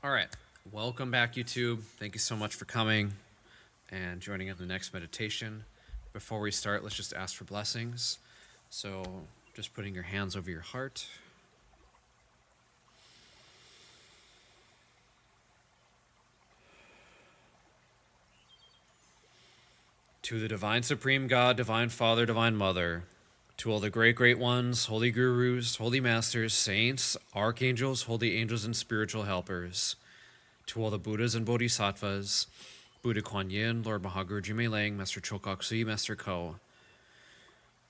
All right. Welcome back, YouTube. Thank you so much for coming and joining in the next meditation. Before we start, let's just ask for blessings. So, just putting your hands over your heart. To the Divine Supreme God, Divine Father, Divine Mother, to all the great ones, holy gurus, holy masters, saints, archangels, holy angels, and spiritual helpers, to all the Buddhas and Bodhisattvas, Buddha Kuan Yin, Lord Mahaguru Jime Lang, Master Chokok Sui, Master Ko,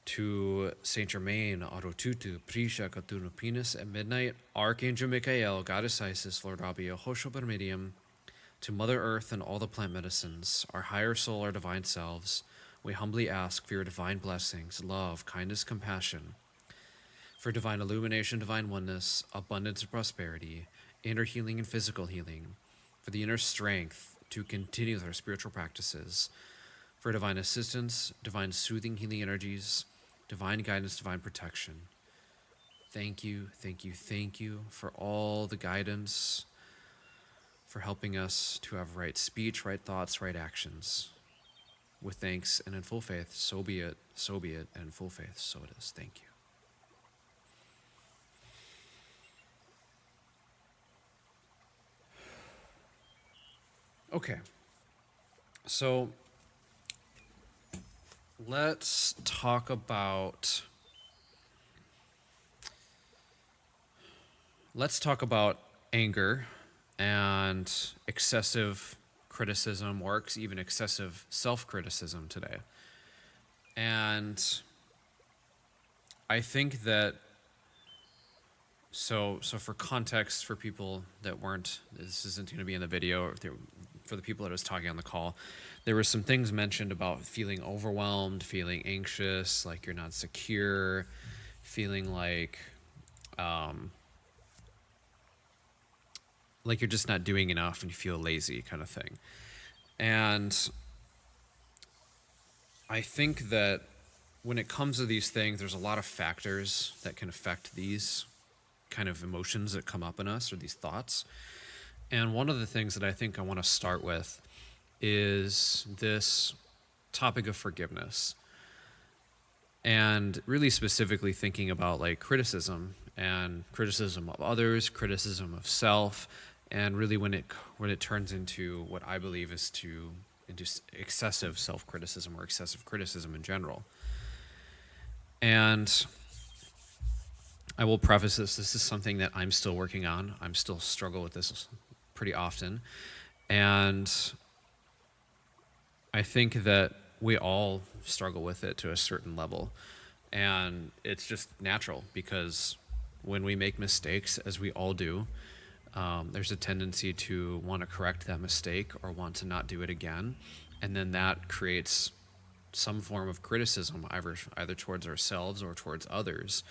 to Saint Germain, Arotutu, Prisha, Katuno Penis, at midnight, Archangel Michael, Goddess Isis, Lord Rabia, Hosho Bermedium, to Mother Earth and all the plant medicines, our higher soul, our divine selves, we humbly ask for your divine blessings, love, kindness, compassion, for divine illumination, divine oneness, abundance and prosperity, inner healing and physical healing, for the inner strength to continue with our spiritual practices, for divine assistance, divine soothing healing energies, divine guidance, divine protection. Thank you, thank you, thank you for all the guidance, for helping us to have right speech, right thoughts, right actions. With thanks and in full faith, so be it, and in full faith, so it is. Thank you. Okay, so let's talk about anger and excessive criticism, or even excessive self-criticism today. And I think that so for context, for people that weren't, this isn't going to be in the video, for the people that I was talking on the call, there were some things mentioned about feeling overwhelmed, feeling anxious, like you're not secure, feeling like you're just not doing enough and you feel lazy, kind of thing. And I think that when it comes to these things, there's a lot of factors that can affect these kind of emotions that come up in us, or these thoughts. And one of the things that I think I want to start with is this topic of forgiveness, and really specifically thinking about like criticism and criticism of others, criticism of self, and really when it turns into what I believe is into excessive self-criticism or excessive criticism in general. And I will preface this is something that I'm still working on. I'm still struggle with this pretty often. And I think that we all struggle with it to a certain level. And it's just natural, because when we make mistakes, as we all do, there's a tendency to want to correct that mistake or want to not do it again. And then that creates some form of criticism, either towards ourselves or towards others.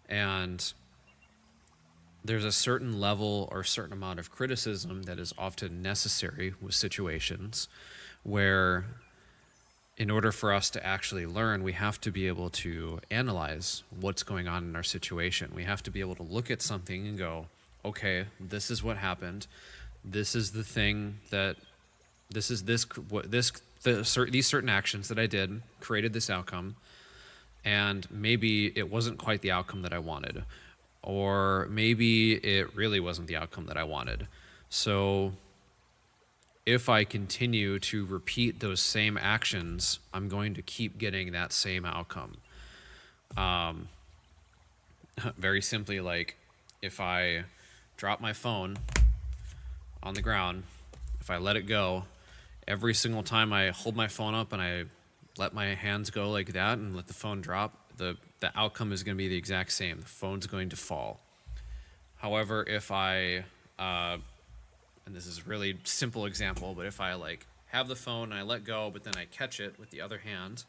And there's a certain level or a certain amount of criticism that is often necessary with situations where, in order for us to actually learn, we have to be able to analyze what's going on in our situation. We have to be able to look at something and go, okay, this is what happened. This is the thing that, these certain actions that I did created this outcome. And maybe it wasn't quite the outcome that I wanted, or maybe it really wasn't the outcome that I wanted. So if I continue to repeat those same actions, I'm going to keep getting that same outcome. Very simply, like if I drop my phone on the ground, if I let it go, every single time I hold my phone up and I let my hands go like that and let the phone drop, the outcome is going to be the exact same. The phone's going to fall. However, if I, and this is a really simple example, but if I like have the phone and I let go, but then I catch it with the other hand,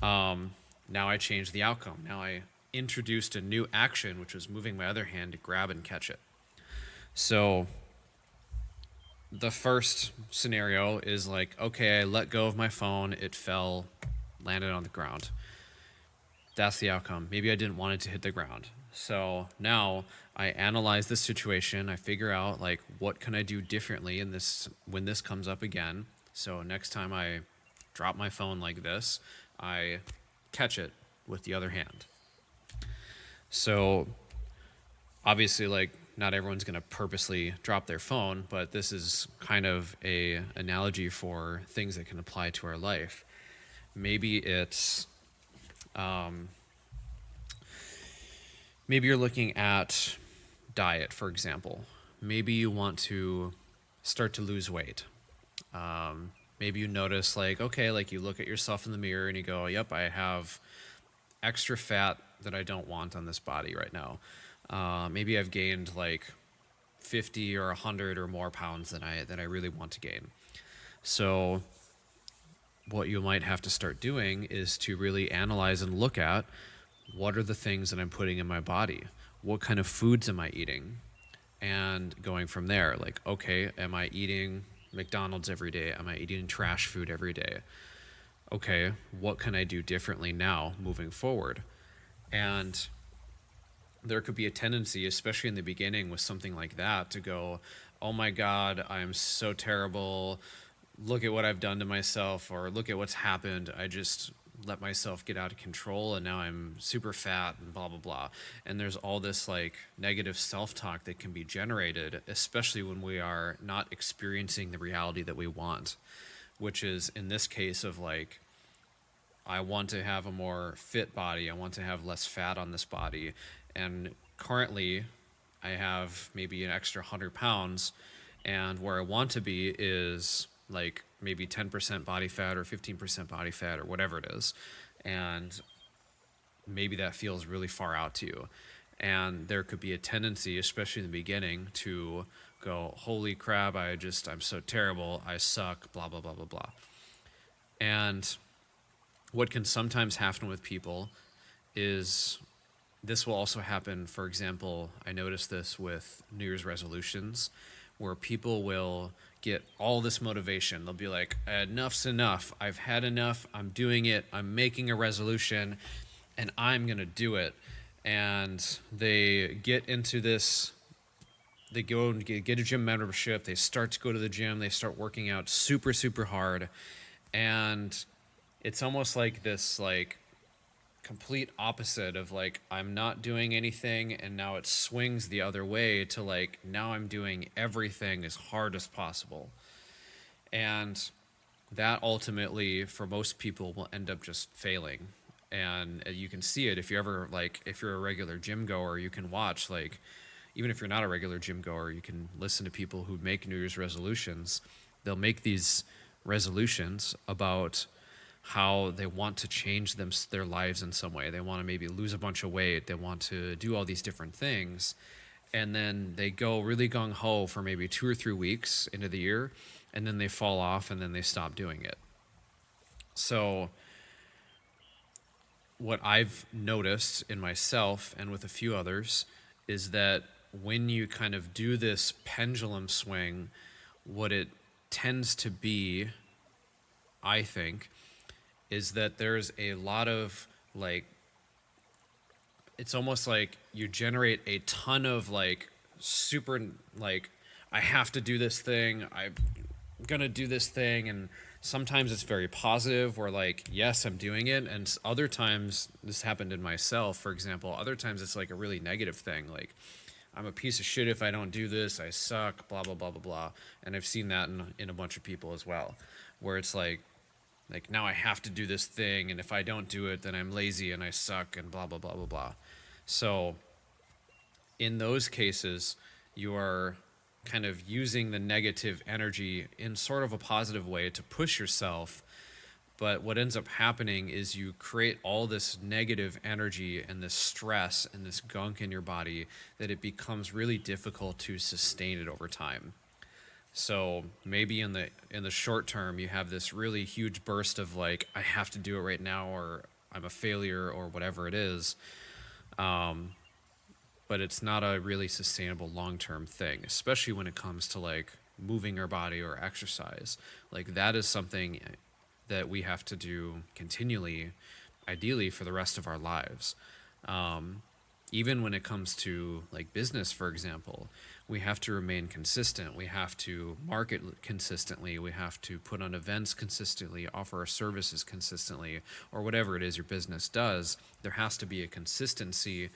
now I change the outcome. Now I introduced a new action, which was moving my other hand to grab and catch it. So the first scenario is like, okay, I let go of my phone, it fell, landed on the ground. That's the outcome. Maybe I didn't want it to hit the ground. So now I analyze the situation. I figure out like what can I do differently in this when this comes up again. So next time I drop my phone like this, I catch it with the other hand. So obviously, like, not everyone's going to purposely drop their phone, but this is kind of a analogy for things that can apply to our life. Maybe it's maybe you're looking at diet, for example. Maybe you want to start to lose weight. Maybe you notice, like, okay, like you look at yourself in the mirror and you go, yep, I have extra fat that I don't want on this body right now. Maybe I've gained like 50 or 100 or more pounds than I really want to gain. So what you might have to start doing is to really analyze and look at what are the things that I'm putting in my body? What kind of foods am I eating? And going from there, like, okay, am I eating McDonald's every day? Am I eating trash food every day? Okay, what can I do differently now moving forward? And there could be a tendency, especially in the beginning with something like that, to go, oh my God, I'm so terrible. Look at what I've done to myself, or look at what's happened. I just let myself get out of control and now I'm super fat and blah, blah, blah. And there's all this like negative self-talk that can be generated, especially when we are not experiencing the reality that we want, which is in this case of like, I want to have a more fit body. I want to have less fat on this body. And currently, I have maybe an extra 100 pounds. And where I want to be is like maybe 10% body fat or 15% body fat or whatever it is. And maybe that feels really far out to you. And there could be a tendency, especially in the beginning, to go, holy crap, I'm so terrible. I suck, blah, blah, blah, blah, blah. And what can sometimes happen with people is this will also happen. For example, I noticed this with New Year's resolutions, where people will get all this motivation. They'll be like, enough's enough. I've had enough. I'm doing it. I'm making a resolution and I'm going to do it. And they get into this. They go and get a gym membership. They start to go to the gym. They start working out super, super hard. And it's almost like this, like, complete opposite of like I'm not doing anything, and now it swings the other way to like now I'm doing everything as hard as possible. And that ultimately for most people will end up just failing. And you can see it if you ever like if you're a regular gym goer, you can watch like even if you're not a regular gym goer, you can listen to people who make New Year's resolutions. They'll make these resolutions about how they want to change their lives in some way. They want to maybe lose a bunch of weight. They want to do all these different things. And then they go really gung-ho for maybe 2 or 3 weeks into the year, and then they fall off and then they stop doing it. So what I've noticed in myself and with a few others is that when you kind of do this pendulum swing, what it tends to be, I think, is that there's a lot of like, it's almost like you generate a ton of like super like, I have to do this thing, I'm gonna do this thing. And sometimes it's very positive where like, yes, I'm doing it. And other times, this happened in myself, for example, other times it's like a really negative thing. Like, I'm a piece of shit if I don't do this, I suck, blah, blah, blah, blah, blah. And I've seen that in a bunch of people as well, where it's like now I have to do this thing, and if I don't do it, then I'm lazy and I suck and blah, blah, blah, blah, blah. So in those cases, you are kind of using the negative energy in sort of a positive way to push yourself. But what ends up happening is you create all this negative energy and this stress and this gunk in your body that it becomes really difficult to sustain it over time. So maybe in the short term, you have this really huge burst of like, I have to do it right now, or I'm a failure, or whatever it is. But it's not a really sustainable long-term thing, especially when it comes to like moving our body or exercise. Like that is something that we have to do continually, ideally for the rest of our lives. even when it comes to like business, for example, we have to remain consistent. We have to market consistently. We have to put on events consistently, offer our services consistently, or whatever it is your business does. There has to be a consistency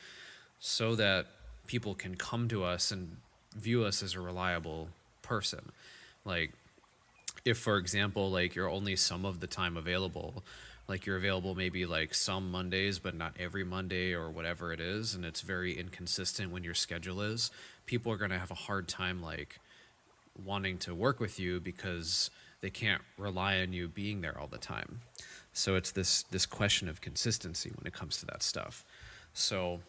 so that people can come to us and view us as a reliable person. Like, if for example, like you're only some of the time available, like you're available maybe like some Mondays but not every Monday or whatever it is, and it's very inconsistent when your schedule is, people are going to have a hard time like wanting to work with you because they can't rely on you being there all the time. So it's this question of consistency when it comes to that stuff. So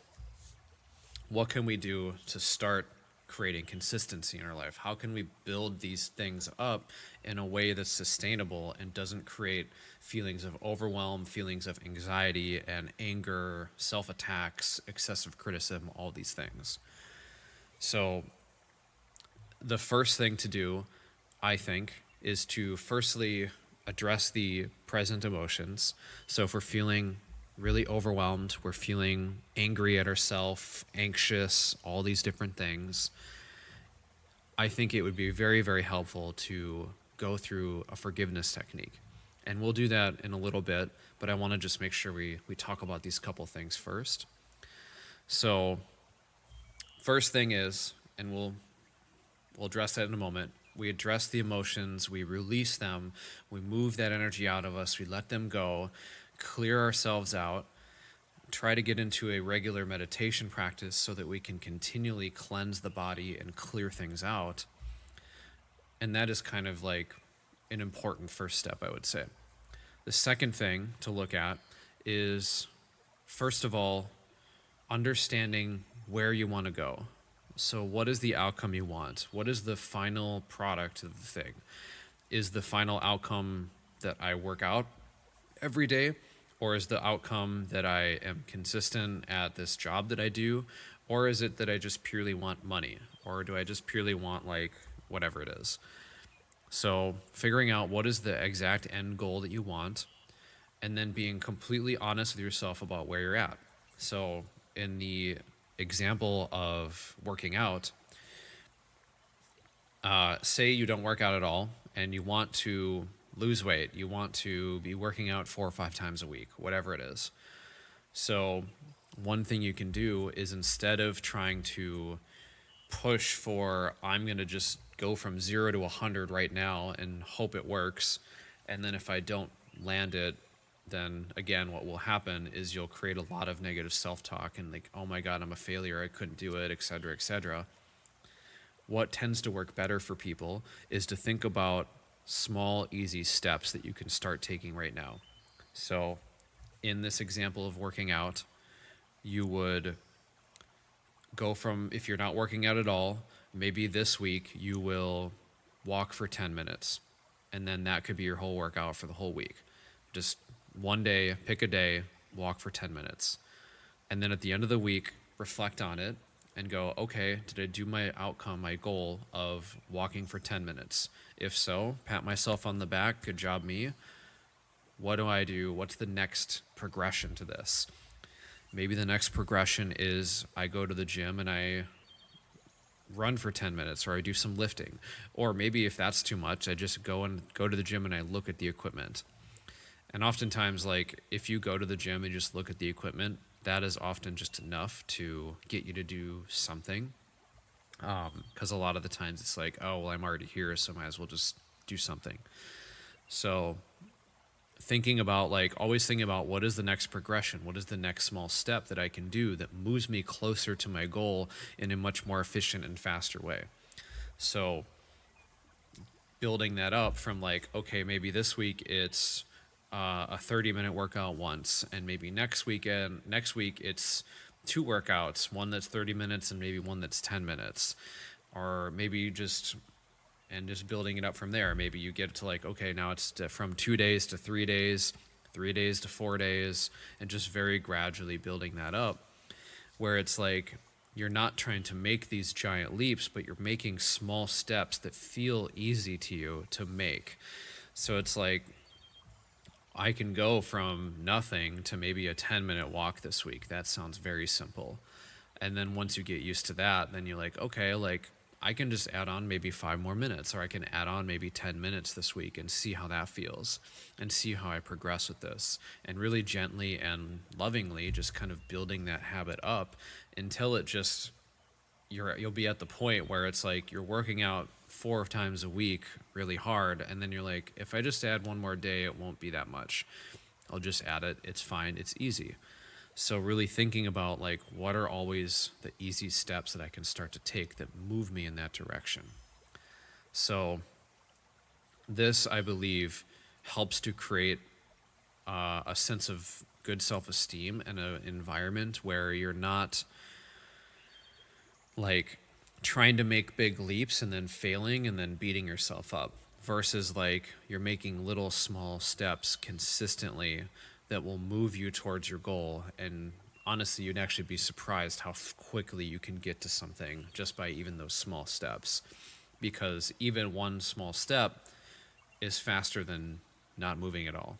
what can we do to start creating consistency in our life? How can we build these things up in a way that's sustainable and doesn't create feelings of overwhelm, feelings of anxiety and anger, self-attacks, excessive criticism, all these things? So the first thing to do, I think, is to firstly address the present emotions. So if we're feeling really overwhelmed, we're feeling angry at ourselves, anxious, all these different things, I think it would be very, very helpful to go through a forgiveness technique. And we'll do that in a little bit, but I want to just make sure we talk about these couple things first. So first thing is, and we'll address that in a moment, we address the emotions, we release them, we move that energy out of us, we let them go, clear ourselves out, try to get into a regular meditation practice so that we can continually cleanse the body and clear things out. And that is kind of like an important first step, I would say. The second thing to look at is, first of all, understanding where you want to go. So what is the outcome you want? What is the final product of the thing? Is the final outcome that I work out every day? Or is the outcome that I am consistent at this job that I do? Or is it that I just purely want money? Or do I just purely want like whatever it is? So figuring out what is the exact end goal that you want, and then being completely honest with yourself about where you're at. So in the example of working out, say you don't work out at all and you want to lose weight, you want to be working out 4 or 5 times a week, whatever it is. So one thing you can do is, instead of trying to push for, I'm going to just go from 0 to 100 right now and hope it works, and then if I don't land it, then again what will happen is you'll create a lot of negative self-talk and like, oh my god, I'm a failure, I couldn't do it, etc., etc. What tends to work better for people is to think about small, easy steps that you can start taking right now. So in this example of working out, you would go from, if you're not working out at all, maybe this week you will walk for 10 minutes. And then that could be your whole workout for the whole week. Just one day, pick a day, walk for 10 minutes. And then at the end of the week, reflect on it and go, okay, did I do my outcome, my goal of walking for 10 minutes? If so, pat myself on the back, good job me. What do I do? What's the next progression to this? Maybe the next progression is I go to the gym and I run for 10 minutes, or I do some lifting. Or maybe if that's too much, I just go to the gym and I look at the equipment. And oftentimes, like, if you go to the gym and just look at the equipment, that is often just enough to get you to do something. Because a lot of the times it's like, oh, well, I'm already here, so might as well just do something. So always thinking about what is the next progression? What is the next small step that I can do that moves me closer to my goal in a much more efficient and faster way? So building that up from like, okay, maybe this week it's a 30-minute workout once, and maybe next week it's 2 workouts, one that's 30 minutes and maybe one that's 10 minutes. Or maybe just building it up from there. Maybe you get to like, okay, now it's from 2 days to 3 days, 3 days to 4 days, and just very gradually building that up, where it's like you're not trying to make these giant leaps, but you're making small steps that feel easy to you to make. So it's like, I can go from nothing to maybe a 10-minute walk this week. That sounds very simple. And then once you get used to that, then you're like, okay, like I can just add on maybe 5 more minutes, or I can add on maybe 10 minutes this week and see how that feels and see how I progress with this. And really gently and lovingly just kind of building that habit up until it just, you'll be at the point where it's like you're working out 4 times a week really hard, and then you're like, if I just add one more day, it won't be that much. I'll just add it. It's fine. It's easy. So really thinking about like what are always the easy steps that I can start to take that move me in that direction. So this, I believe, helps to create a sense of good self-esteem and an environment where you're not like trying to make big leaps and then failing and then beating yourself up, versus like you're making little small steps consistently that will move you towards your goal. And honestly, you'd actually be surprised how quickly you can get to something just by even those small steps, because even one small step is faster than not moving at all.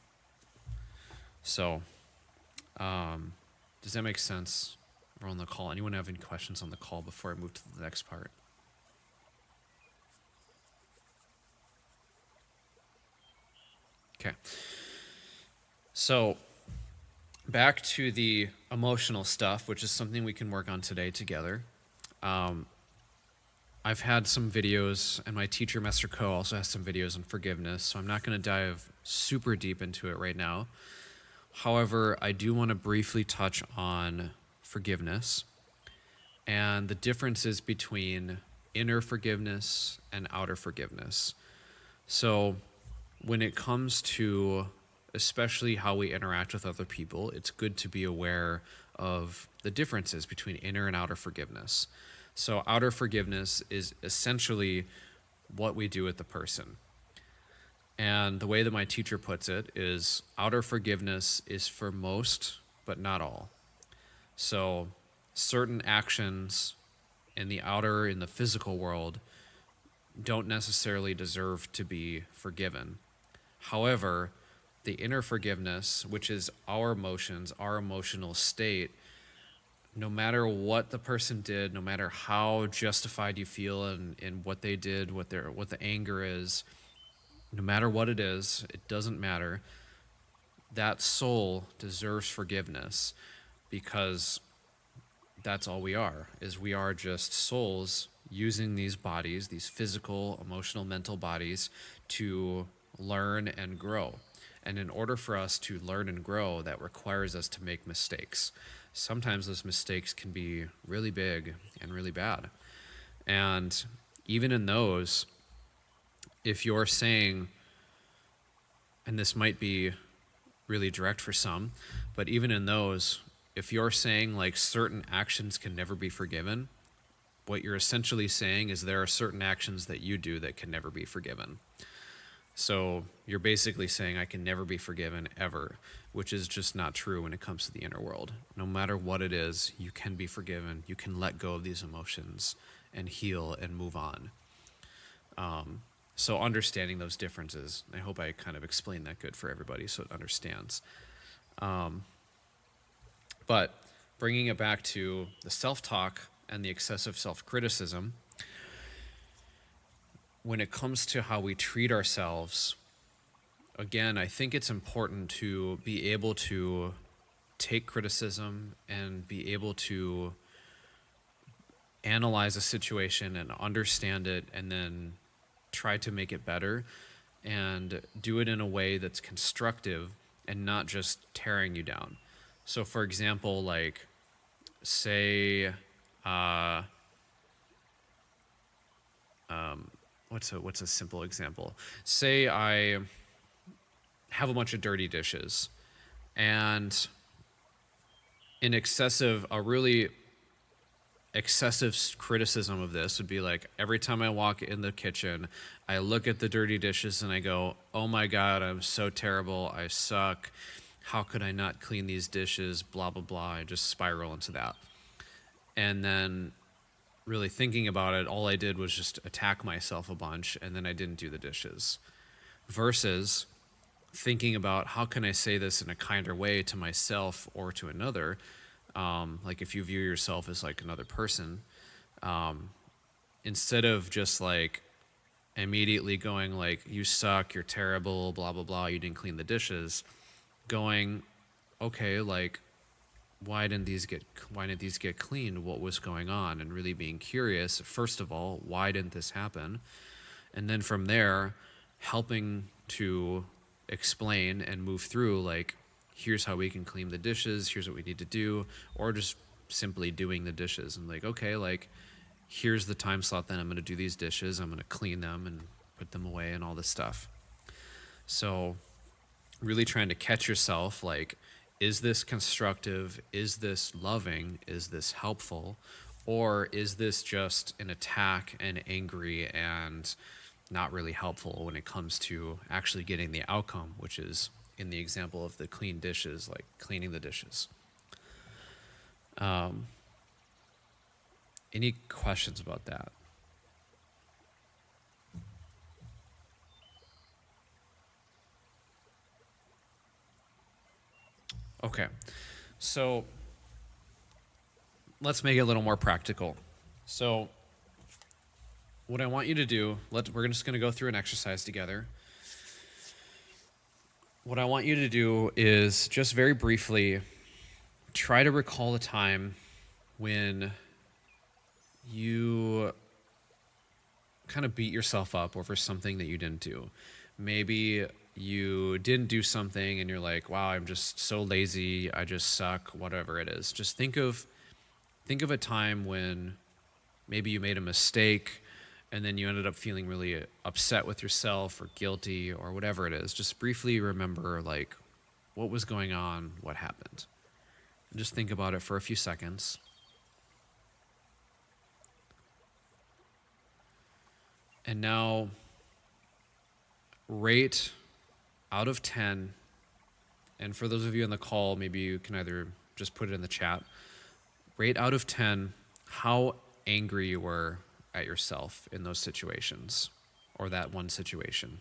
So does that make sense? We're on the call. Anyone have any questions on the call before I move to the next part? Okay. So back to the emotional stuff, which is something we can work on today together. I've had some videos, and my teacher, Mr. Ko, also has some videos on forgiveness, so I'm not going to dive super deep into it right now. However, I do want to briefly touch on forgiveness and the differences between inner forgiveness and outer forgiveness. So when it comes to especially how we interact with other people, it's good to be aware of the differences between inner and outer forgiveness. So outer forgiveness is essentially what we do with the person. And the way that my teacher puts it is outer forgiveness is for most, but not all. So certain actions in the physical world, don't necessarily deserve to be forgiven. However, the inner forgiveness, which is our emotions, our emotional state, no matter what the person did, no matter how justified you feel in what they did, what the anger is, no matter what it is, it doesn't matter. That soul deserves forgiveness, because that's all we are, is we are just souls using these bodies, these physical, emotional, mental bodies, to learn and grow. And in order for us to learn and grow, that requires us to make mistakes. Sometimes those mistakes can be really big and really bad. And even in those, if you're saying, and this might be really direct for some, but even in those, if you're saying like certain actions can never be forgiven, what you're essentially saying is there are certain actions that you do that can never be forgiven. So you're basically saying I can never be forgiven ever, which is just not true when it comes to the inner world. No matter what it is, you can be forgiven. You can let go of these emotions and heal and move on. So understanding those differences, I hope I kind of explained that good for everybody so it understands. But bringing it back to the self-talk and the excessive self-criticism, when it comes to how we treat ourselves, again, I think it's important to be able to take criticism and be able to analyze a situation and understand it and then try to make it better and do it in a way that's constructive and not just tearing you down. So for example, like say, what's a simple example? Say I have a bunch of dirty dishes, and a really excessive criticism of this would be like, every time I walk in the kitchen, I look at the dirty dishes and I go, oh my God, I'm so terrible. I suck. How could I not clean these dishes? Blah, blah, blah. I just spiral into that. And then really thinking about it, all I did was just attack myself a bunch, and then I didn't do the dishes. Versus thinking about how can I say this in a kinder way to myself or to another, like if you view yourself as like another person, instead of just like immediately going like, you suck, you're terrible, blah, blah, blah, you didn't clean the dishes, going, okay, like, why didn't these get cleaned? What was going on? And really being curious, first of all, why didn't this happen? And then from there, helping to explain and move through, like, here's how we can clean the dishes, here's what we need to do, or just simply doing the dishes and like, okay, like, here's the time slot that I'm going to do these dishes, I'm going to clean them and put them away and all this stuff. So really trying to catch yourself, like, is this constructive? Is this loving? Is this helpful? Or is this just an attack and angry and not really helpful when it comes to actually getting the outcome, which is in the example of the clean dishes, like cleaning the dishes. Any questions about that? Okay, so let's make it a little more practical. So what I want you to do, we're just going to go through an exercise together. What I want you to do is just very briefly try to recall a time when you kind of beat yourself up over something that you didn't do. Maybe you didn't do something and you're like, wow, I'm just so lazy, I just suck, whatever it is. Just think of a time when maybe you made a mistake and then you ended up feeling really upset with yourself or guilty or whatever it is. Just briefly remember, like, what was going on, what happened. And just think about it for a few seconds. And now rate out of 10, and for those of you on the call, maybe you can either just put it in the chat, rate out of 10 how angry you were at yourself in those situations, or that one situation.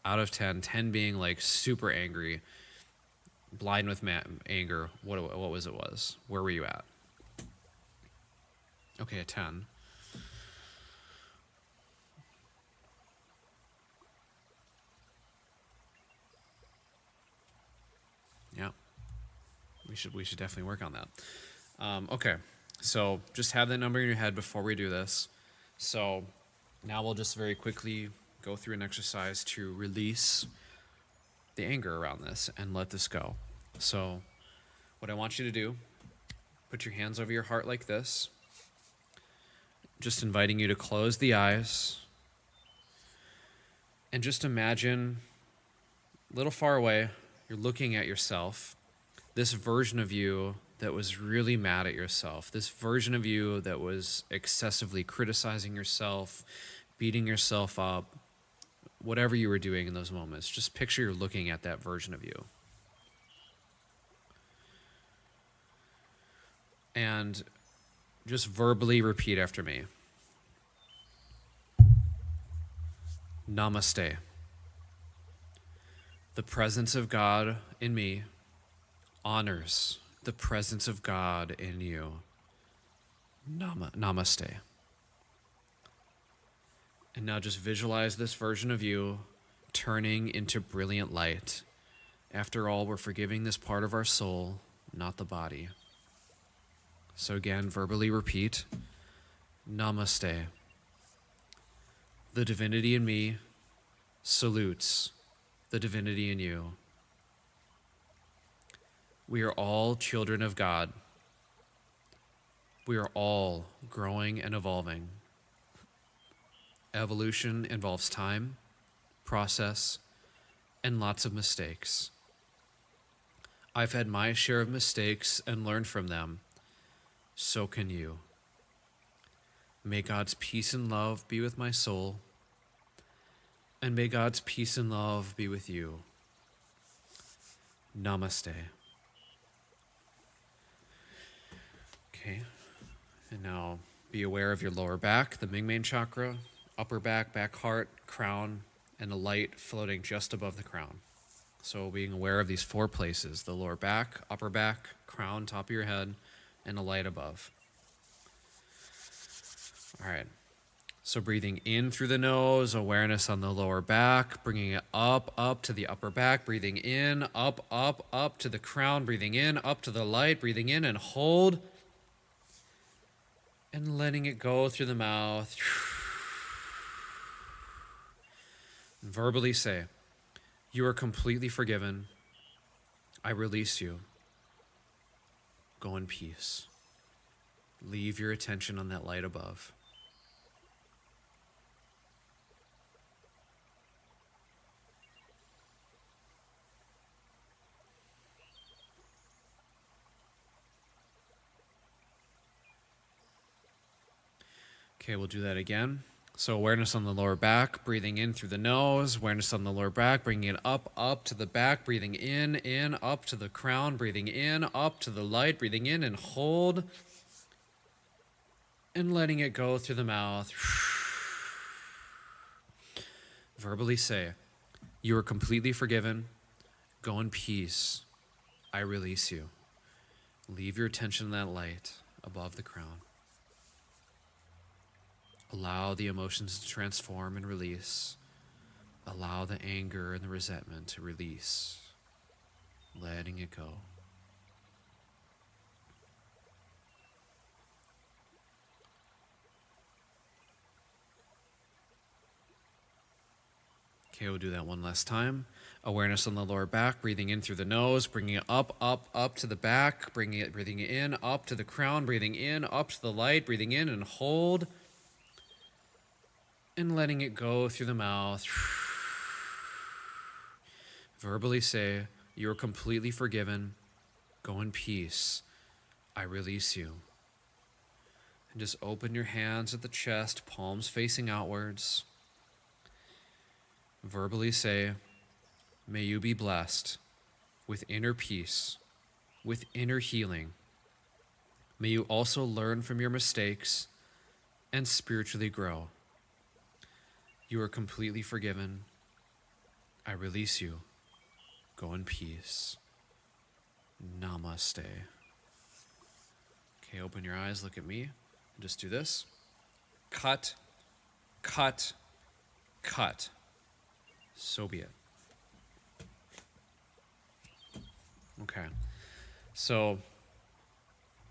Out of 10, 10 being like super angry, blind with anger, what was it was? Where were you at? Okay, a 10. Yeah, we should definitely work on that. Okay, so just have that number in your head before we do this. So now we'll just very quickly go through an exercise to release the anger around this and let this go. So what I want you to do, put your hands over your heart like this, just inviting you to close the eyes and just imagine a little far away, you're looking at yourself, this version of you that was really mad at yourself, this version of you that was excessively criticizing yourself, beating yourself up, whatever you were doing in those moments. Just picture you're looking at that version of you. And just verbally repeat after me. Namaste. The presence of God in me honors the presence of God in you. Namaste. And now just visualize this version of you turning into brilliant light. After all, we're forgiving this part of our soul, not the body. So again, verbally repeat, Namaste. The divinity in me salutes the divinity in you. We are all children of God. We are all growing and evolving. Evolution involves time, process, and lots of mistakes. I've had my share of mistakes and learned from them. So can you. May God's peace and love be with my soul, and may God's peace and love be with you. Namaste. Okay, and now be aware of your lower back, the Ming chakra, upper back, back heart, crown, and a light floating just above the crown. So being aware of these 4 places: the lower back, upper back, crown, top of your head, and a light above. All right. So breathing in through the nose, awareness on the lower back, bringing it up to the upper back, breathing in, up to the crown, breathing in, up to the light, breathing in and hold, and letting it go through the mouth. And verbally say, "You are completely forgiven. I release you. Go in peace." Leave your attention on that light above. Okay, we'll do that again. So awareness on the lower back, breathing in through the nose, awareness on the lower back, bringing it up to the back, breathing in, up to the crown, breathing in, up to the light, breathing in and hold, and letting it go through the mouth. Verbally say, "You are completely forgiven. Go in peace. I release you." Leave your attention on that light above the crown. Allow the emotions to transform and release. Allow the anger and the resentment to release. Letting it go. Okay, we'll do that one last time. Awareness on the lower back, breathing in through the nose, bringing it up to the back, breathing it in, up to the crown, breathing in, up to the light, breathing in and hold, and letting it go through the mouth. Verbally say, "You are completely forgiven. Go in peace. I release you." And just open your hands at the chest, palms facing outwards. Verbally say, "May you be blessed with inner peace, with inner healing. May you also learn from your mistakes and spiritually grow. You are completely forgiven. I release you. Go in peace. Namaste." Okay, open your eyes, look at me. Just do this. Cut, cut, cut. So be it. Okay. So,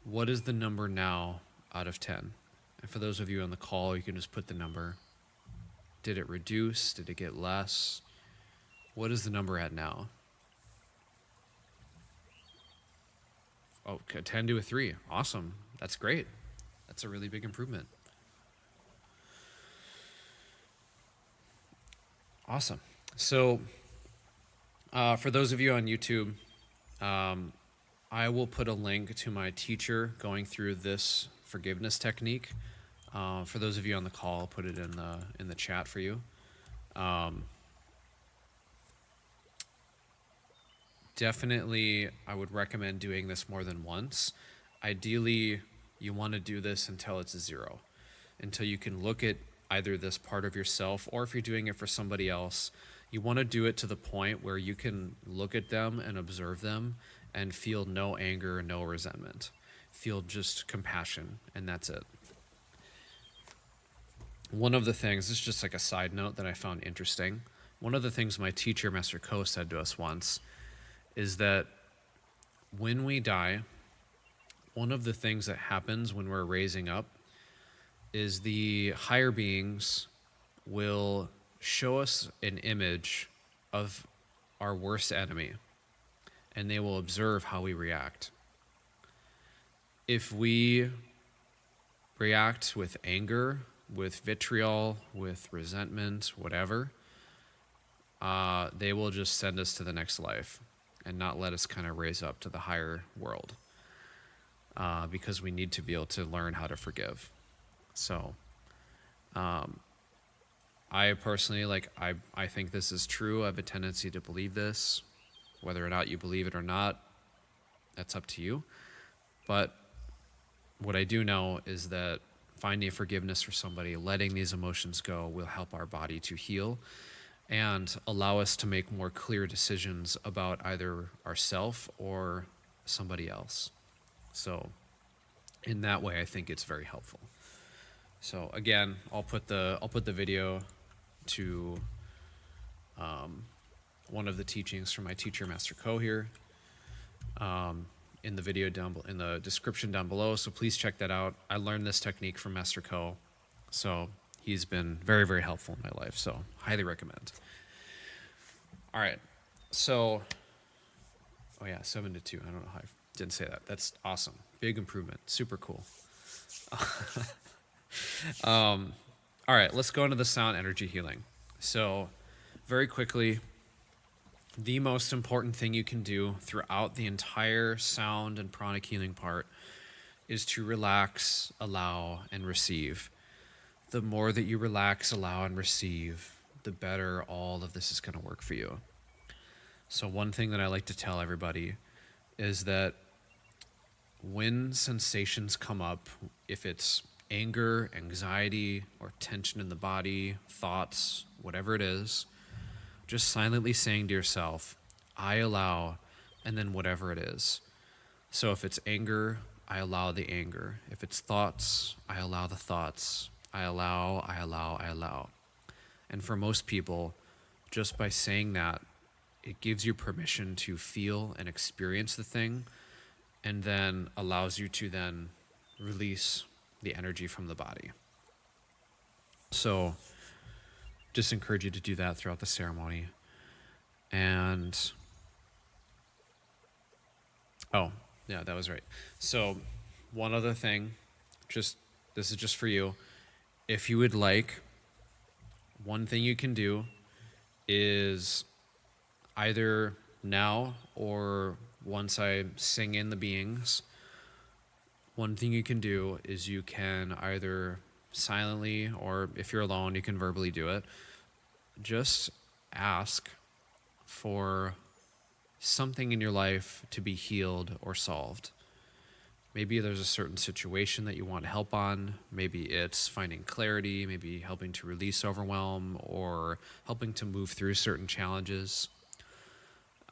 what is the number now out of 10? And for those of you on the call, you can just put the number. Did it reduce? Did it get less? What is the number at now? Oh, 10 to a 3. Awesome. That's great. That's a really big improvement. Awesome. So, for those of you on YouTube, I will put a link to my teacher going through this forgiveness technique. For those of you on the call, I'll put it in the chat for you. Definitely, I would recommend doing this more than once. Ideally, you want to do this until it's a 0, until you can look at either this part of yourself, or if you're doing it for somebody else, you want to do it to the point where you can look at them and observe them and feel no anger, no resentment. Feel just compassion, and that's it. One of the things, this is just like a side note that I found interesting. One of the things my teacher, Master Ko, said to us once is that when we die, one of the things that happens when we're raising up is the higher beings will show us an image of our worst enemy, and they will observe how we react. If we react with anger, with vitriol, with resentment, whatever, they will just send us to the next life and not let us kind of raise up to the higher world, because we need to be able to learn how to forgive. So I personally, I think this is true. I have a tendency to believe this. Whether or not you believe it or not, that's up to you. But what I do know is that finding forgiveness for somebody, letting these emotions go, will help our body to heal. and allow us to make more clear decisions about either ourself or somebody else. So in that way, I think it's very helpful. So again, I'll put the video to one of the teachings from my teacher, Master Ko, here in the video in the description down below. So please check that out. I learned this technique from Master Ko, so he's been very, very helpful in my life. So highly recommend. All right, so oh yeah, 7 to 2. I don't know how I didn't say that. That's awesome. Big improvement. Super cool. All right, let's go into the sound energy healing. So very quickly, the most important thing you can do throughout the entire sound and pranic healing part is to relax, allow, and receive. The more that you relax, allow, and receive, the better all of this is going to work for you. So one thing that I like to tell everybody is that when sensations come up, if it's anger, anxiety, or tension in the body, thoughts, whatever it is, just silently saying to yourself, I allow, and then whatever it is. So if it's anger, I allow the anger. If it's thoughts, I allow the thoughts. I allow, I allow, I allow. And for most people, just by saying that, it gives you permission to feel and experience the thing, and then allows you to then release the energy from the body. So just encourage you to do that throughout the ceremony. And oh, yeah, that was right. So one other thing, this is just for you. If you would like, one thing you can do is either now or once I sing in the beings, one thing you can do is you can either silently, or if you're alone, you can verbally do it. Just ask for something in your life to be healed or solved. Maybe there's a certain situation that you want help on.Maybe it's finding clarity, maybe helping to release overwhelm, or helping to move through certain challenges.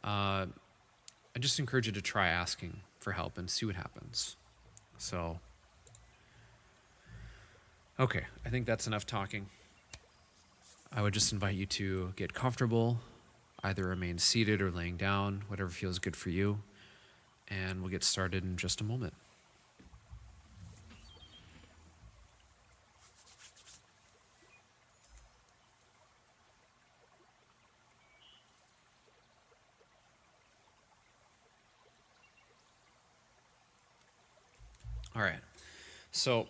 I just encourage you to try asking for help and see what happens. So, okay, I think that's enough talking. I would just invite you to get comfortable, either remain seated or laying down, whatever feels good for you, and we'll get started in just a moment. All right, so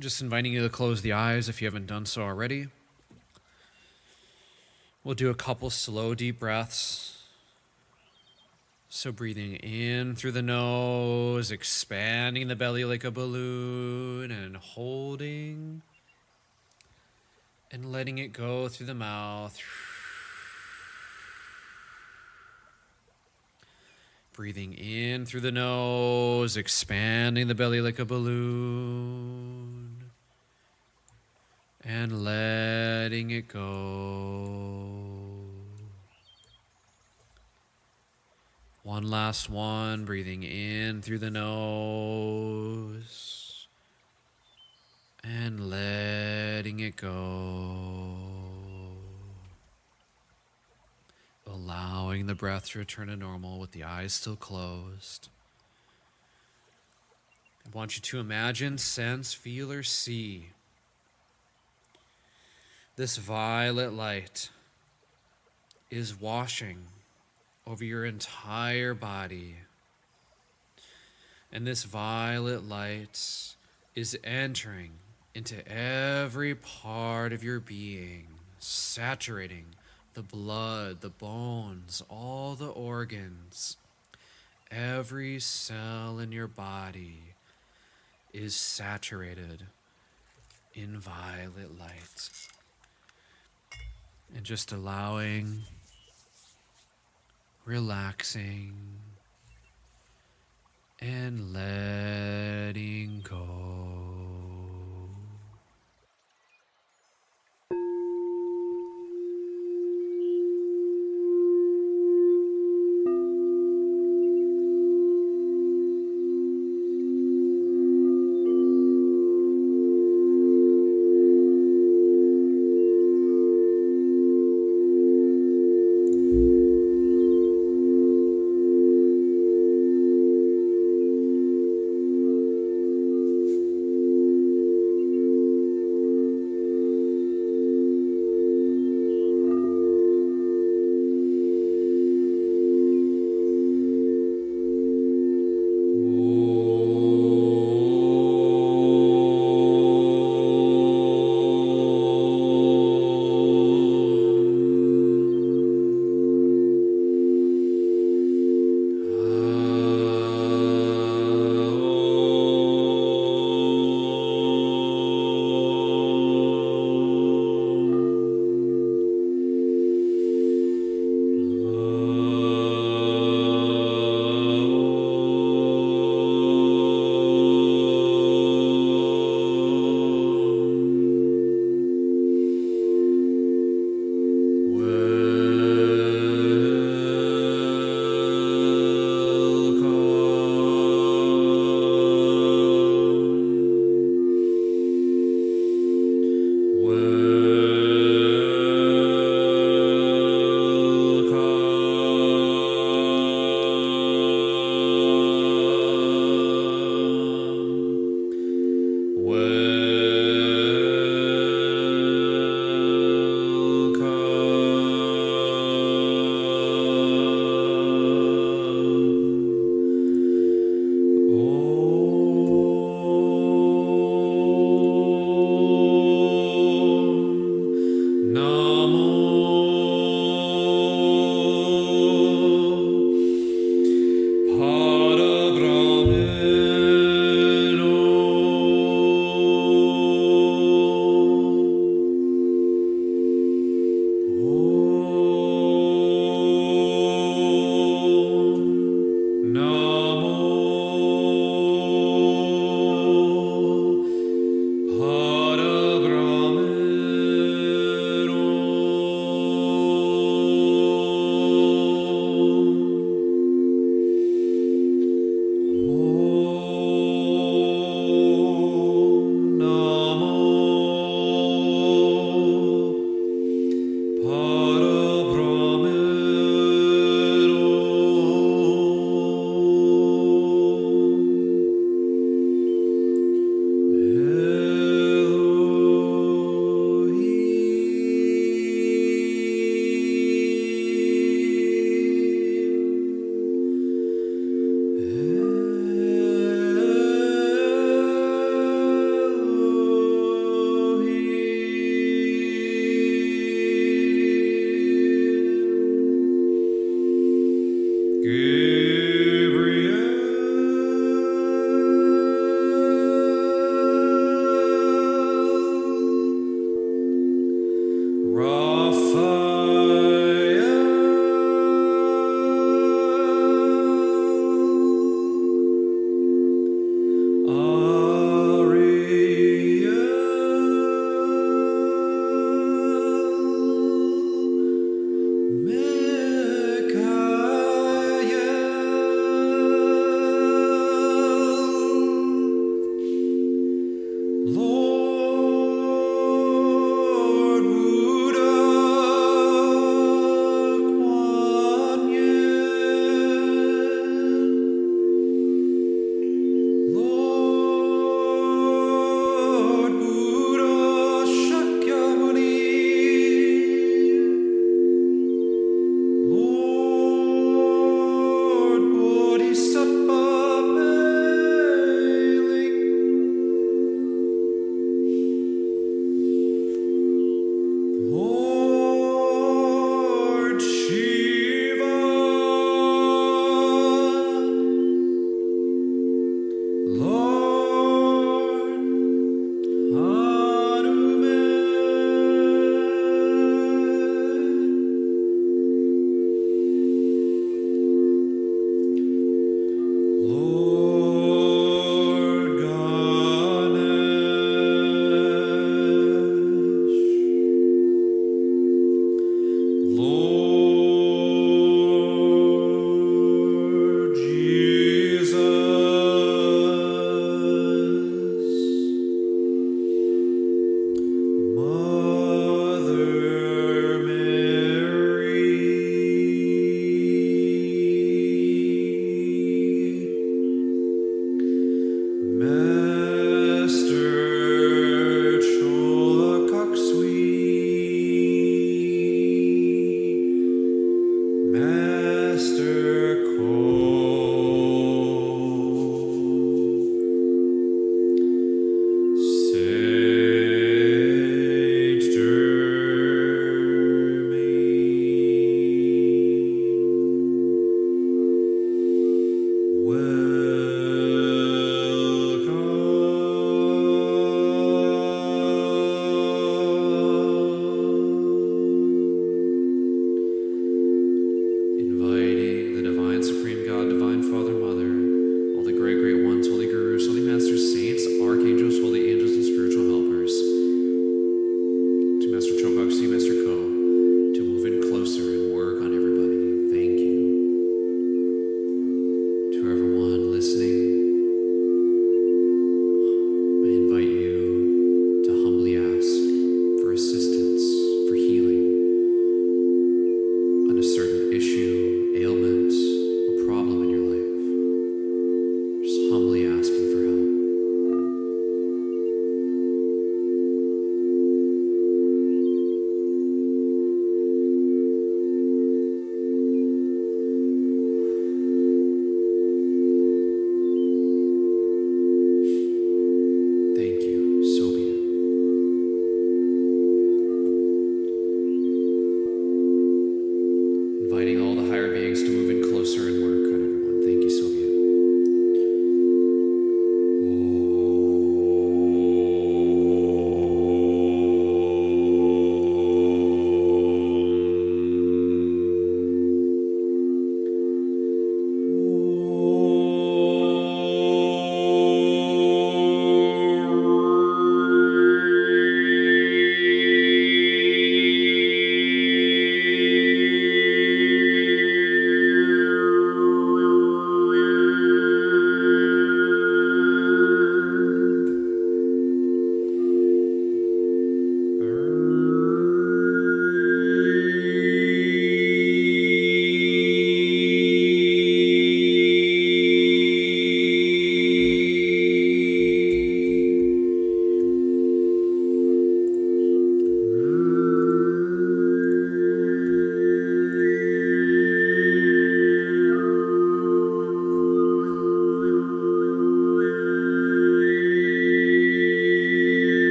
just inviting you to close the eyes if you haven't done so already. We'll do a couple slow, deep breaths. So breathing in through the nose, expanding the belly like a balloon, and holding, and letting it go through the mouth. Breathing in through the nose, expanding the belly like a balloon, and letting it go. One last one, breathing in through the nose, and letting it go. Allowing the breath to return to normal with the eyes still closed. I want you to imagine, sense, feel, or see this violet light is washing over your entire body. And this violet light is entering into every part of your being, saturating the blood, the bones, all the organs. Every cell in your body is saturated in violet light. And just allowing, relaxing, and letting go. Lord Buddha,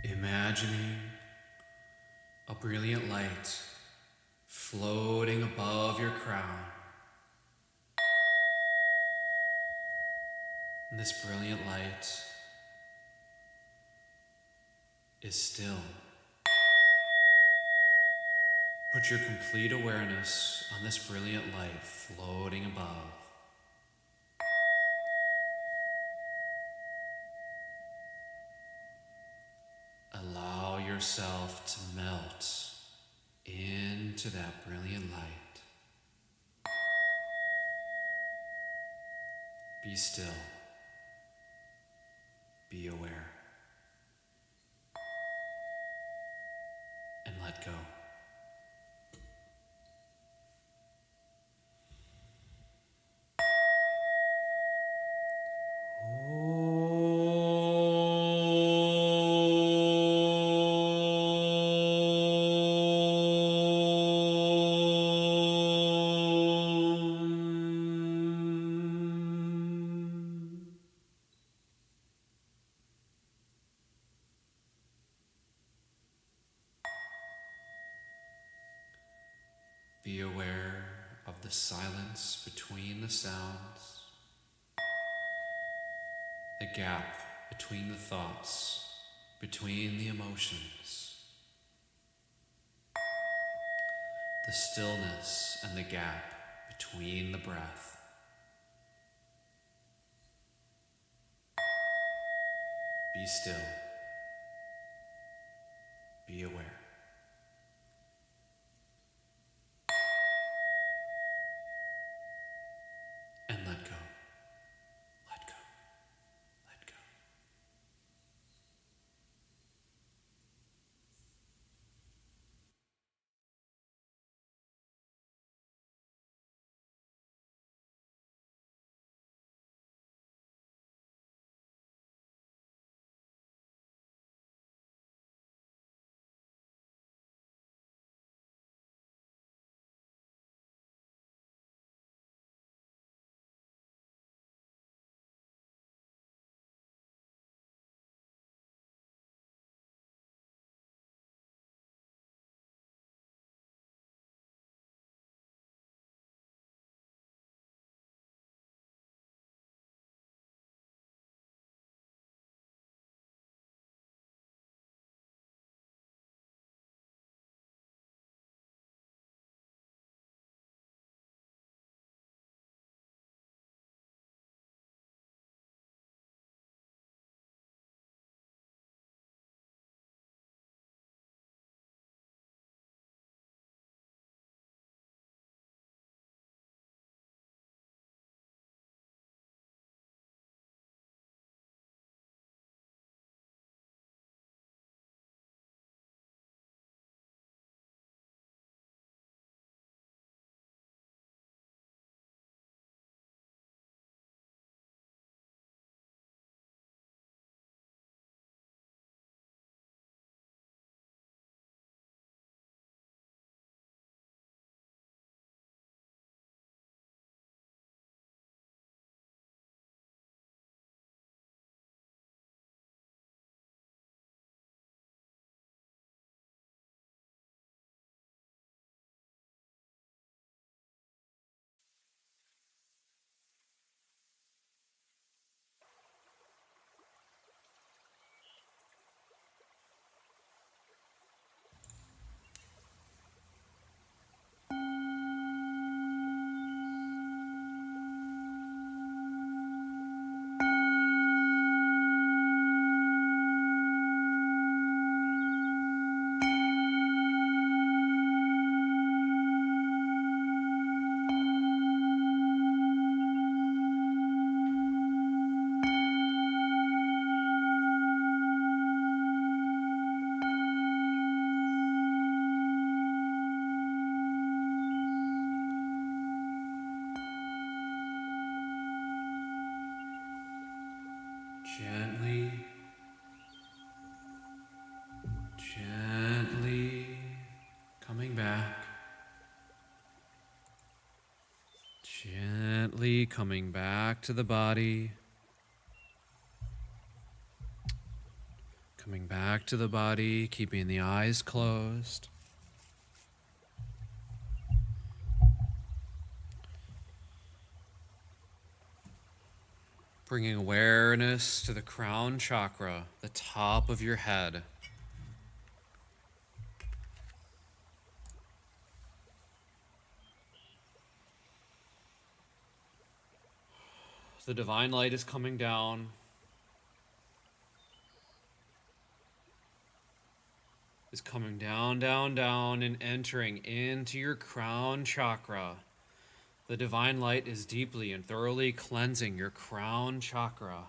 imagining a brilliant light floating above your crown. And this brilliant light is still. Put your complete awareness on this brilliant light floating above. Allow yourself to melt into that brilliant light. Be still. Be aware. And let go. Be aware of the silence between the sounds, the gap between the thoughts, between the emotions, the stillness and the gap between the breath. Be still. Be aware. And let go. Let go. Let go. Gently, gently coming back. Gently coming back to the body. Coming back to the body, keeping the eyes closed. Bringing awareness to the crown chakra, the top of your head. The divine light is coming down. Is coming down, down, down, and entering into your crown chakra. The divine light is deeply and thoroughly cleansing your crown chakra.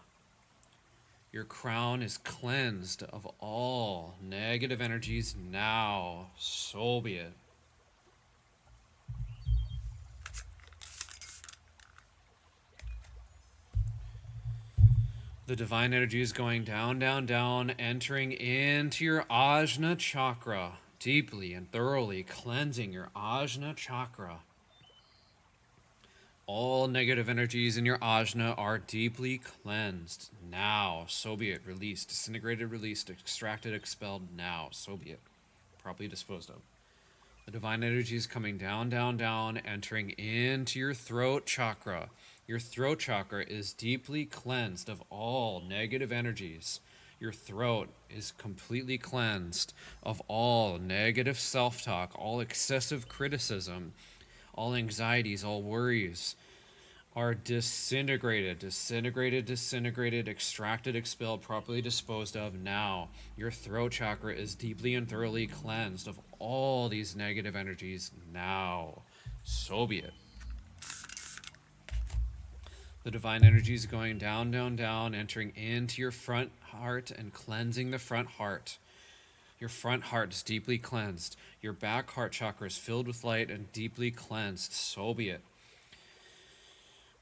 Your crown is cleansed of all negative energies now. So be it. The divine energy is going down, down, down, entering into your Ajna chakra, deeply and thoroughly cleansing your Ajna chakra. All negative energies in your Ajna are deeply cleansed now. So be it. Released, disintegrated, released, extracted, expelled now. So be it. Properly disposed of. The divine energy is coming down, down, down, entering into your throat chakra. Your throat chakra is deeply cleansed of all negative energies. Your throat is completely cleansed of all negative self-talk, all excessive criticism, all anxieties, all worries are disintegrated, extracted, expelled, properly disposed of now. Your throat chakra is deeply and thoroughly cleansed of all these negative energies now. So be it. The divine energy is going down, down, down, entering into your front heart and cleansing the front heart. Your front heart is deeply cleansed. Your back heart chakra is filled with light and deeply cleansed. So be it.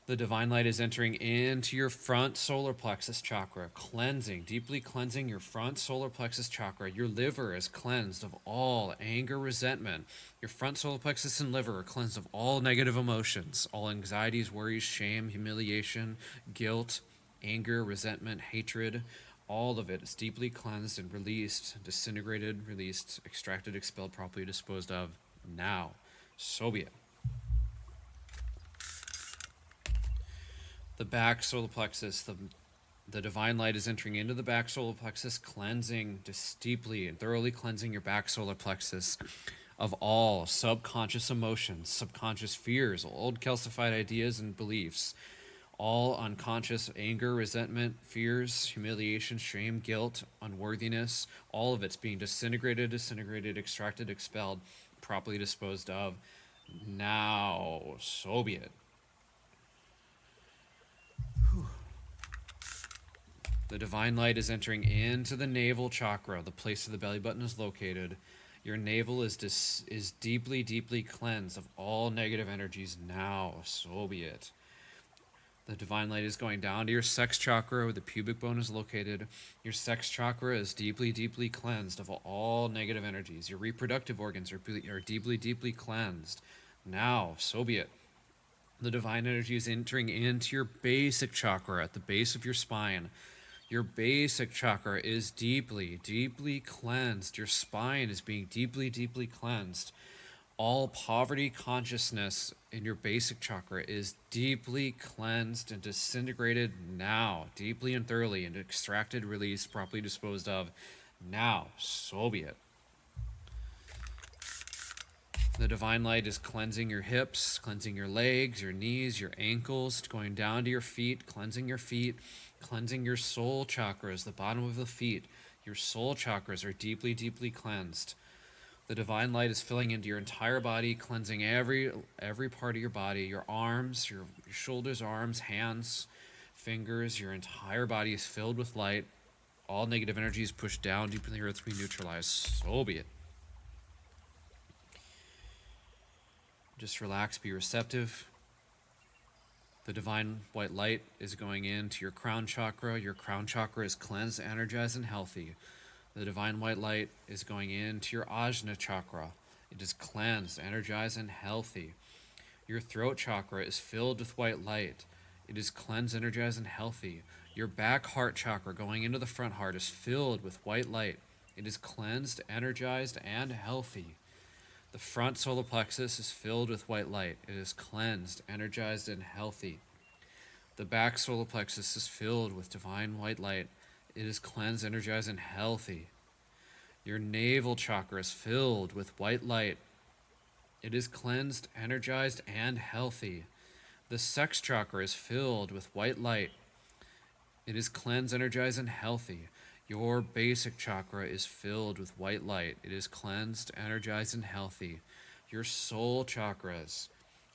The divine light is entering into your front solar plexus chakra, cleansing, deeply cleansing your front solar plexus chakra. Your liver is cleansed of all anger, resentment. Your front solar plexus and liver are cleansed of all negative emotions, all anxieties, worries, shame, humiliation, guilt, anger, resentment, hatred. All of it is deeply cleansed and released, disintegrated, released, extracted, expelled, properly disposed of now. So be it. The back solar plexus, the divine light is entering into the back solar plexus, cleansing, just deeply and thoroughly cleansing your back solar plexus of all subconscious emotions, subconscious fears, old calcified ideas and beliefs, all unconscious anger, resentment, fears, humiliation, shame, guilt, unworthiness. All of it's being disintegrated, extracted, expelled, properly disposed of now. So be it. The divine light is entering into the navel chakra, the place where the belly button is located. Your navel is deeply, deeply cleansed of all negative energies now. So be it. The divine light is going down to your sex chakra, where the pubic bone is located. Your sex chakra is deeply, deeply cleansed of all negative energies. Your reproductive organs are deeply, deeply cleansed now. So be it. The divine energy is entering into your basic chakra at the base of your spine. Your basic chakra is deeply, deeply cleansed. Your spine is being deeply, deeply cleansed. All poverty consciousness in your basic chakra is deeply cleansed and disintegrated now, deeply and thoroughly, and extracted, released, properly disposed of now. So be it. The divine light is cleansing your hips, cleansing your legs, your knees, your ankles, going down to your feet, cleansing your soul chakras, the bottom of the feet. Your soul chakras are deeply, deeply cleansed. The divine light is filling into your entire body, cleansing every part of your body, your arms, your shoulders, arms, hands, fingers. Your entire body is filled with light. All negative energy is pushed down deep in the earth to be neutralized. So be it. Just relax, be receptive. The divine white light is going into your crown chakra. Your crown chakra is cleansed, energized, and healthy. The divine white light is going into your Ajna chakra. It is cleansed, energized, and healthy. Your throat chakra is filled with white light. It is cleansed, energized, and healthy. Your back heart chakra going into the front heart is filled with white light. It is cleansed, energized, and healthy. The front solar plexus is filled with white light. It is cleansed, energized, and healthy. The back solar plexus is filled with divine white light. It is cleansed, energized, and healthy. Your navel chakra is filled with white light. It is cleansed, energized, and healthy. The sex chakra is filled with white light. It is cleansed, energized, and healthy. Your basic chakra is filled with white light. It is cleansed, energized, and healthy. Your soul chakras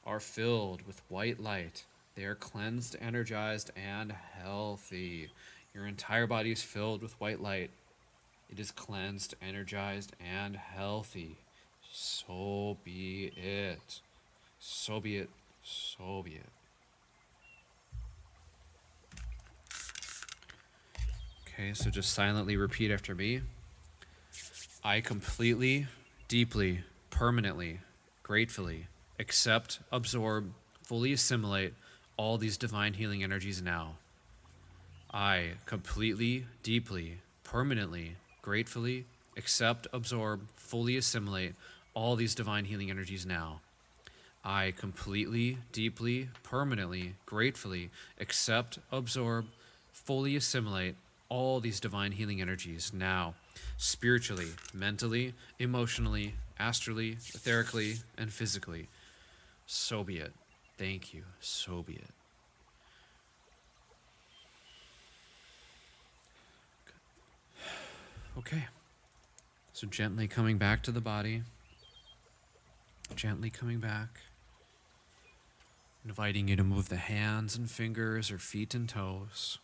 are filled with white light. They are cleansed, energized, and healthy. Your entire body is filled with white light. It is cleansed, energized, and healthy. So be it. So be it. So be it. Okay, so just silently repeat after me. I completely, deeply, permanently, gratefully accept, absorb, fully assimilate all these divine healing energies now. I completely, deeply, permanently, gratefully accept, absorb, fully assimilate all these divine healing energies now. I completely, deeply, permanently, gratefully accept, absorb, fully assimilate all these divine healing energies now, spiritually, mentally, emotionally, astrally, etherically, and physically. So be it. Thank you. So be it. Okay. So gently coming back to the body, gently coming back. Inviting you to move the hands and fingers or feet and toes.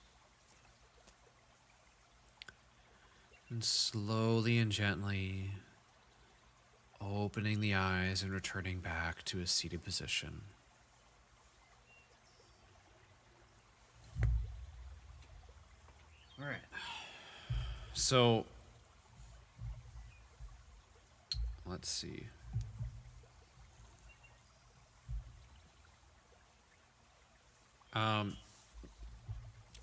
And slowly and gently opening the eyes and returning back to a seated position. All right. So, let's see. I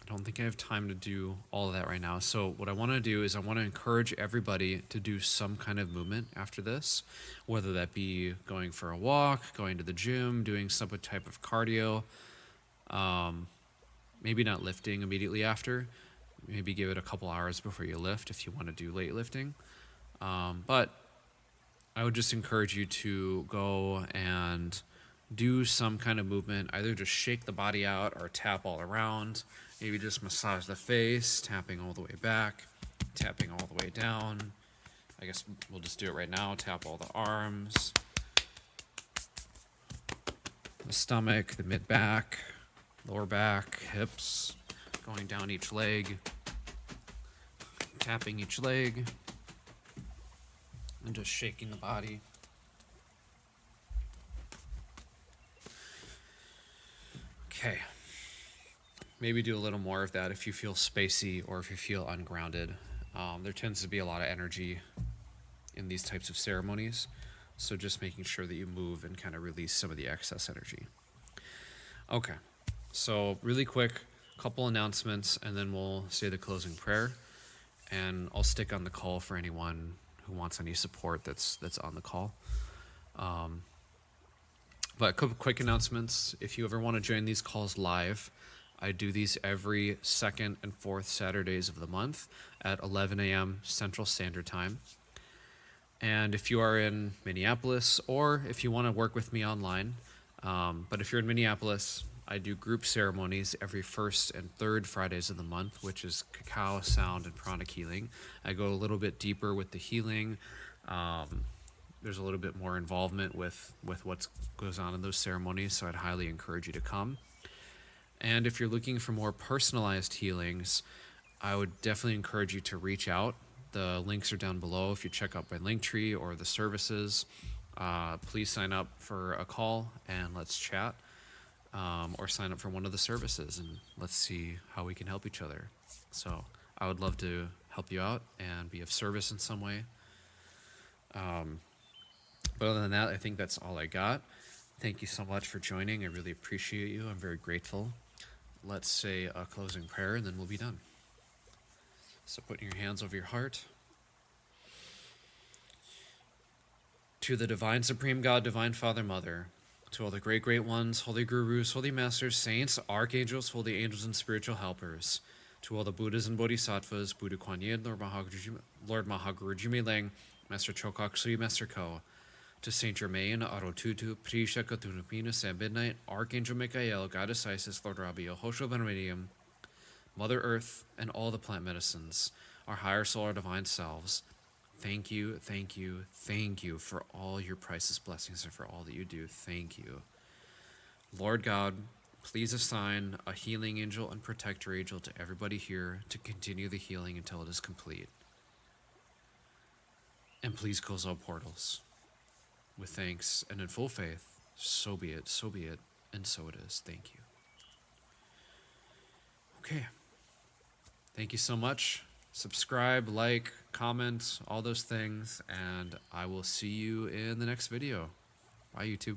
don't think I have time to do all of that right now. So what I want to do is I want to encourage everybody to do some kind of movement after this, whether that be going for a walk, going to the gym, doing some type of cardio. Maybe not lifting immediately after. Maybe give it a couple hours before you lift if you want to do late lifting. But I would just encourage you to go and do some kind of movement, either just shake the body out or tap all around. Maybe just massage the face, tapping all the way back, tapping all the way down. I guess we'll just do it right now. Tap all the arms, the stomach, the mid back, lower back, hips, going down each leg, tapping each leg, and just shaking the body. Okay. Maybe do a little more of that if you feel spacey or if you feel ungrounded. There tends to be a lot of energy in these types of ceremonies, so just making sure that you move and kind of release some of the excess energy. Okay, so really quick, couple announcements, and then we'll say the closing prayer, and I'll stick on the call for anyone who wants any support that's on the call. But a couple quick announcements. If you ever want to join these calls live, I do these every second and fourth Saturdays of the month at 11 a.m. Central Standard Time. And if you are in Minneapolis, or if you want to work with me online, but if you're in Minneapolis, I do group ceremonies every first and third Fridays of the month, which is cacao, sound, and pranic healing. I go a little bit deeper with the healing. There's a little bit more involvement with what goes on in those ceremonies, so I'd highly encourage you to come. And if you're looking for more personalized healings, I would definitely encourage you to reach out. The links are down below. If you check out my Linktree or the services, please sign up for a call and let's chat, or sign up for one of the services and let's see how we can help each other. So I would love to help you out and be of service in some way. But other than that, I think that's all I got. Thank you so much for joining. I really appreciate you. I'm very grateful. let's say a closing prayer and then we'll be done. So putting your hands over your heart. To the divine supreme God, divine Father, Mother, to all the great, great ones, holy gurus, holy masters, saints, archangels, holy angels, and spiritual helpers, to all the Buddhas and Bodhisattvas, Buddha Kuan Yin, Lord Mahaguruji Melang, Master Chokok Sui, Master Ko, to Saint Germain, Arotutu, Prisha Katunapina, Sam Midnight, Archangel Michael, Goddess Isis, Lord Rabbi, Hosho Benedium, Mother Earth, and all the plant medicines, our higher soul, our divine selves. Thank you, thank you, thank you for all your priceless blessings and for all that you do. Thank you. Lord God, please assign a healing angel and protector angel to everybody here to continue the healing until it is complete. And please close all portals. With thanks and in full faith, so be it, and so it is. Thank you. Okay. Thank you so much. Subscribe, like, comment, all those things, and I will see you in the next video. Bye, YouTube.